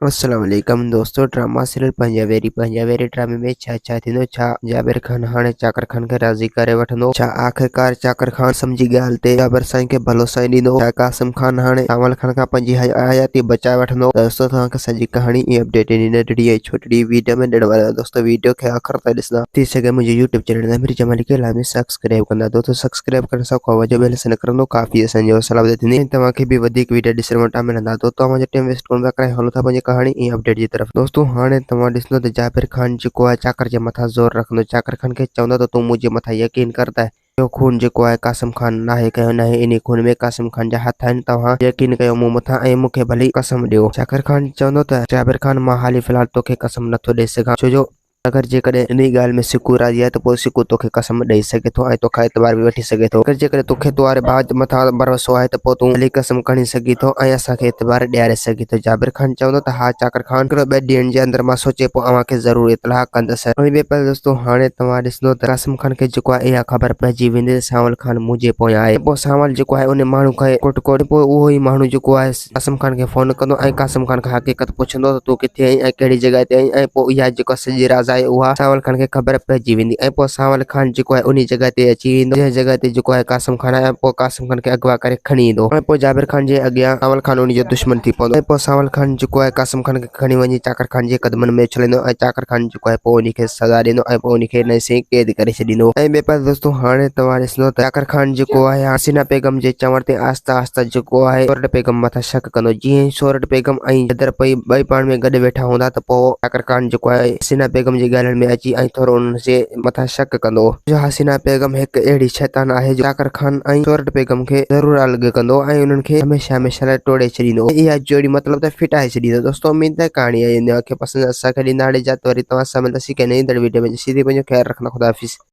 अस्सलाम वालेकुम दोस्तों। ड्रामा सीरियल पंजाबेरी ड्रामे में छा थींदो। छा जाबिर खान हाणे चाकर खान खे राज़ी करे वठंदो? छा आख़िरकार चाकर खान समझी ॻाल्हि ते जाबिर साईं खे भरोसो ॾींदो? छा कासिम खान हाणे सावल खान खां पंहिंजी हयाती बचाए वठंदो? दोस्तों तव्हांखे सॼी कहाणी ऐं अपडेट इन नंढड़ी ऐं छोटी वीडियो में ॾियण वारा आहियूं। दोस्तों वीडियो खे आख़िर ताईं ॾिसंदा थी सघे मुंहिंजे यूट्यूब चैनल अमीर जमाली के लाइ सब्सक्राइब कंदा। दोस्तों सब्सक्राइब करण सां को वजह बेल न करंदो काफ़ी असांजो सलाह थींदी ऐं तव्हांखे बि वधीक वीडियो ॾिसण वटां मिलंदा। तो तव्हांजो टाइम वेस्ट कोन था करे हलो था पंहिंजी कहाणी ऐं अपडेट जी तरफ। दोस्तों हाणे तव्हां ॾिसंदो त जाबिर खान जेको आहे चाकर जे मथां ज़ोर रखंदो। चाकर खान खे चवंदो त तूं मुंहिंजे मथां यकीन करदा इहो खून जेको आहे कासिम खान नाहे कयो नाहे, इन खून में कासिम खान जा हथ आहिनि। तव्हां यकीन कयो मूं मथां ऐं मूंखे भली कसम ॾियो। चाकर खान चवंदो त जाबिर खान मां हाली फ़िलहाल तोखे कसम नथो ॾेई सघां, छो जो अगर जेकॾहिं इन ॻाल्हि में सिकू राज़ी आहे त पोइ सिकू तोखे कसम ॾेई सघे थो ऐं तोखां एतबार बि वठी सघे थो। अगरि जेकॾहिं तोखे तुंहिंजे भाउ जे मथां भरोसो आहे त पोइ तूं भली कसम खणी सघी थो ऐं असांखे एतबार ॾियारे सघी थो। जाबिर खान चवंदो त हा चाकर खान हिकिड़ो ॿ ॾींहंनि जे अंदरि मां सोचे पोइ अव्हांखे ज़रूरु इतलाह कंदुसि। ऐं ॿिए पासे दोस्तों हाणे तव्हां ॾिसंदो त कासिम खान खे जेको आहे इहा ख़बर पइजी वेंदी त सावल खान मुंहिंजे पोयां आहे। पोइ सावल जेको आहे उन माण्हू खे कुट पोइ उहो ई माण्हू जेको आहे कासिम खान खे फ़ोन कंदो ऐं कासिम खान खां हक़ीक़त पुछंदो त तूं किथे आहीं ऐं कहिड़ी जॻह ते आहीं। ऐं पोइ इहा जेका सॼी राज़ आहे उहा सावल खान खे ख़बर पइजी वेंदी ऐं पोइ सावल खान जेको आहे उन जॻह ते अची वेंदो जंहिं जॻह ते जेको आहे कासिम खान आहे। पोइ कासिम खान खे अगवा करे खणी ईंदो ऐं पोइ जाबिर खान जे अॻियां सावल खान उन जो दुश्मन थी पवंदो ऐं पोइ सावल खान जेको आहे कासिम खान खे खणी वञी चाकर खान जे क़दमनि में उछलंदो ऐं चाकर खान जेको आहे पोइ उन खे सज़ा ॾींदो ऐं पोइ उन खे नए से क़ैद करे छॾींदो। ऐं ॿिए पासे दोस्तों हाणे तव्हां ॾिसंदो त चाकर खान जेको आहे हसीना बेगम जे चवण ते आहिस्ता आहिस्ता जेको आहे सोरठ बेगम मथां शक कंदो। जीअं ई सोरठ बेगम ऐं हैदर पई ॿई पाण में गॾु वेठा हूंदा त पोइ चाकर खान जेको आहे हसीना बेगम जे ॻाल्हियुनि में अची ऐं थोरो उन जे मथां शक कंदो। जो हसीना बेगम हिकु अहिड़ी शैतान आहे जो चाकर खान ऐं सोरठ बेगम खे ज़रूरु अलॻि कंदो ऐं उन्हनि खे हमेशह हमेशह लाइ टोड़े छॾींदो। इहा जोड़ी मतिलबु त फिटाए छॾींदो। दोस्तों उम्मीद आहे कहाणी आहे इन खे पसंदि असांखे ॾींदा हाणे इजाज़त। वरी तव्हां सां मिलंदासीं कंहिं नई वीडियो में। जेसीं ताईं पंहिंजो ख़्यालु रखंदा। खुदा हाफ़िज़।